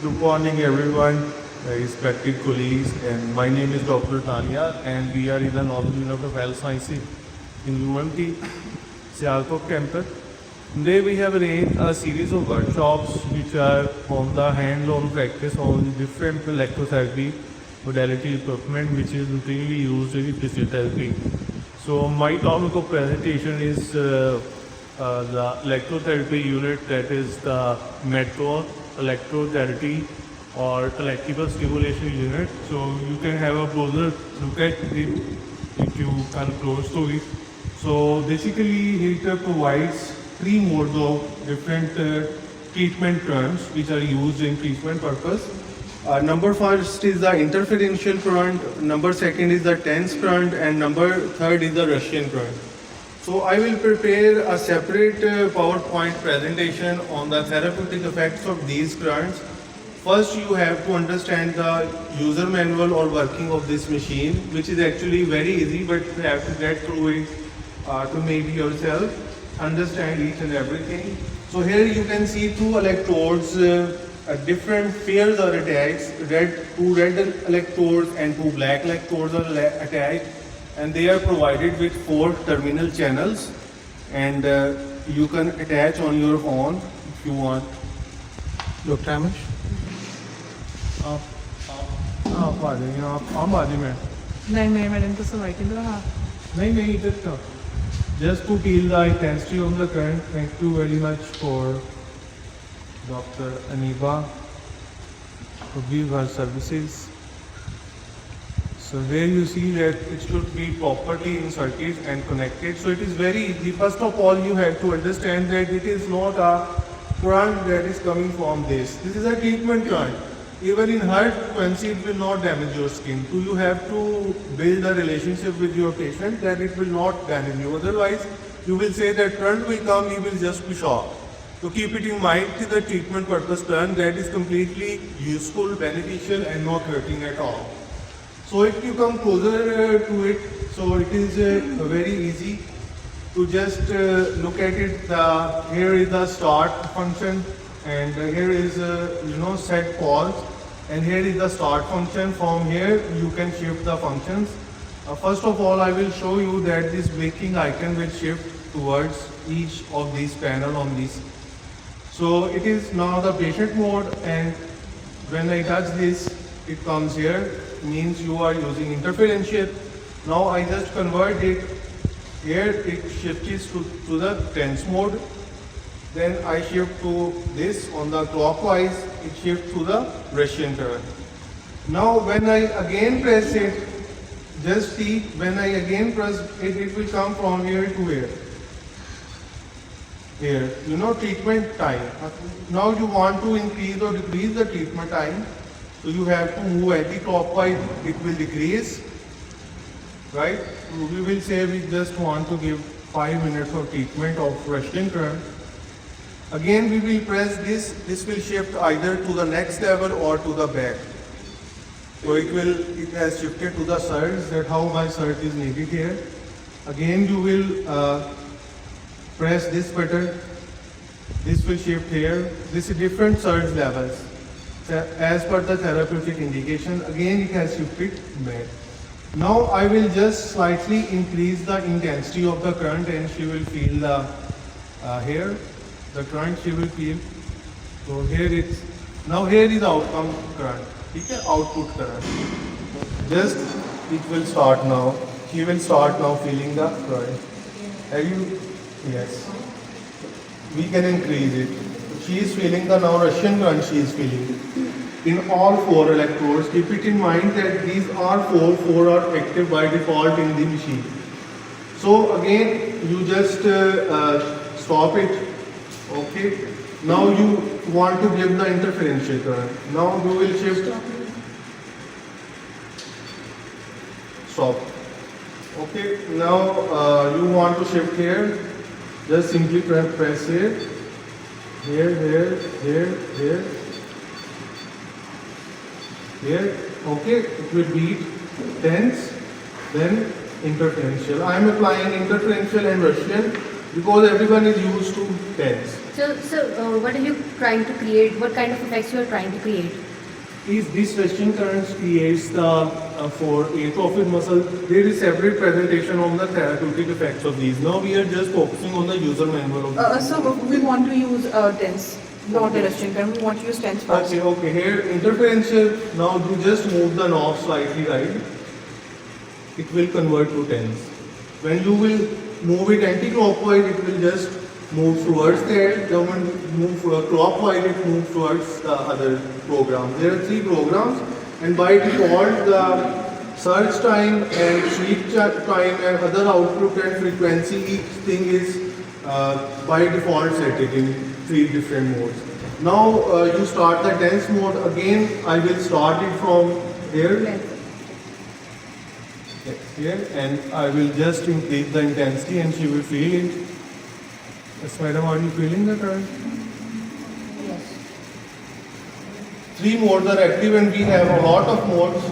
Good morning, everyone, respected colleagues. And my name is Dr. Tanya, and we are in the Northern University of Health Sciences in UMT, Sialkot campus. Today we have arranged a series of workshops which are on the hands-on practice on different electrotherapy modality equipment which is routinely used in physiotherapy. So my topic of presentation is the electrotherapy unit, that is the Metro electrotherapy or electrical stimulation unit. So you can have a closer look at it if you come close to it. So basically it provides three modes of different treatment currents which are used in treatment purpose. Number first is the interferential current, number second is the tense current, and number third is the Russian current. So I will prepare a separate PowerPoint presentation on the therapeutic effects of these currents. First you have to understand the user manual or working of this machine, which is actually very easy, but you have to get through it to maybe yourself understand each and everything. So here you can see two electrodes, different pairs are attached, two red electrodes and two black electrodes are attached, and they are provided with 4 terminal channels, and you can attach on your own if you want. Dr. Amish? आप आ जाइए, आप आ जाइए ma'am. नहीं madam तो सब आई रहा. नहीं इधर था. Just to feel the intensity of the current. Thank you very much for Dr. Aniba to give her services. So there you see that it should be properly inserted and connected. So it is very easy. First of all, you have to understand that it is not a current that is coming from this. This is a treatment current. Even in high frequency, it will not damage your skin. So you have to build a relationship with your patient that it will not damage you. Otherwise, you will say that current will come, he will just be shocked. So keep it in mind to the treatment purpose current that is completely useful, beneficial, and not hurting at all. So if you come closer to it, so it is very easy to just look at it. Here is the start function, and here is set pause, and here is the start function. From here you can shift the functions. First of all, I will show you that this blinking icon will shift towards each of these panel on this. So it is now the patient mode, and when I touch this, it comes here, means you are using interferential. Now I just convert it. Here it shifts to the tense mode. Then I shift to this on the clockwise, it shifts to the Russian current. Now when I again press it, just see, when I again press it, it will come from here to here. Here, treatment time. Now you want to increase or decrease the treatment time. So you have to move anti-clockwise, it will decrease, right? We will say we just want to give 5 minutes of treatment of Russian current. Again we will press this will shift either to the next level or to the back. So it has shifted to the surge, that how my surge is needed here. Again you will press this button, this will shift here. This is different surge levels. As per the therapeutic indication, again it has shifted back. Now I will just slightly increase the intensity of the current, and she will feel the here. The current she will feel. So here is outcome current. Okay, output current. Just it will start now. She will start now feeling the current. Have you? Yes. We can increase it. She is feeling the now Russian current. She is feeling in all 4 electrodes. Keep it in mind that these are 4 are active by default in the machine. So again, you just stop it. Okay, now you want to give the interferential current. Now you will shift. Stop. Okay, now you want to shift here. Just simply press here. Here. Okay, it will be tense, then interferential. I am applying interferential and Russian because everyone is used to tense. So, what are you trying to create? What kind of effects you are trying to create? Is this resting currents creates the for atrophic muscle. There is separate presentation on the therapeutic effects of these. Now we are just focusing on the user manual of this. So we want to use TENS, not the resting current. We want to use TENS first. Okay, here interferential. Now you just move the knob slightly right. It will convert to tens. When you will move it anti-clockwise, it will just move towards there. Then when move clockwise, it moves towards the other program. There are 3 programs, and by default, the search time and sweep time and other output and frequency, each thing is by default set it in 3 different modes. Now you start the tense mode again. I will start it from here. Here, and I will just increase the intensity and she will feel it. Yes, madam, are you feeling the current? Yes. 3 modes are active and we have a lot of modes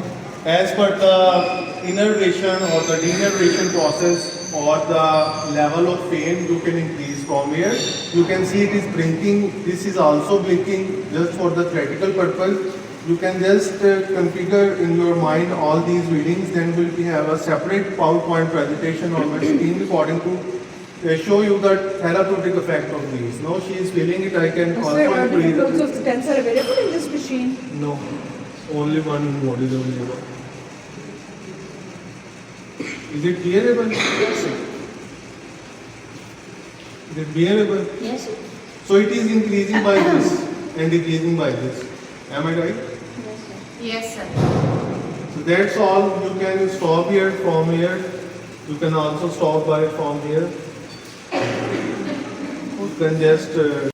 as per the innervation or the denervation process or the level of pain you can increase from here. You can see it is blinking. This is also blinking just for the theoretical purpose. You can just configure in your mind all these readings, then we have a separate PowerPoint presentation on my screen recording to show you the therapeutic effect of these. Now she is feeling it, I can also Different increase modes it. of TENS are available in this machine. No, only one mode is available. Is it bearable? Yes, sir. Is it bearable? Yes, sir. So it is increasing by this and decreasing by this. Am I right? Yes, sir. So that's all. You can stop here from here. You can also stop by from here. You can just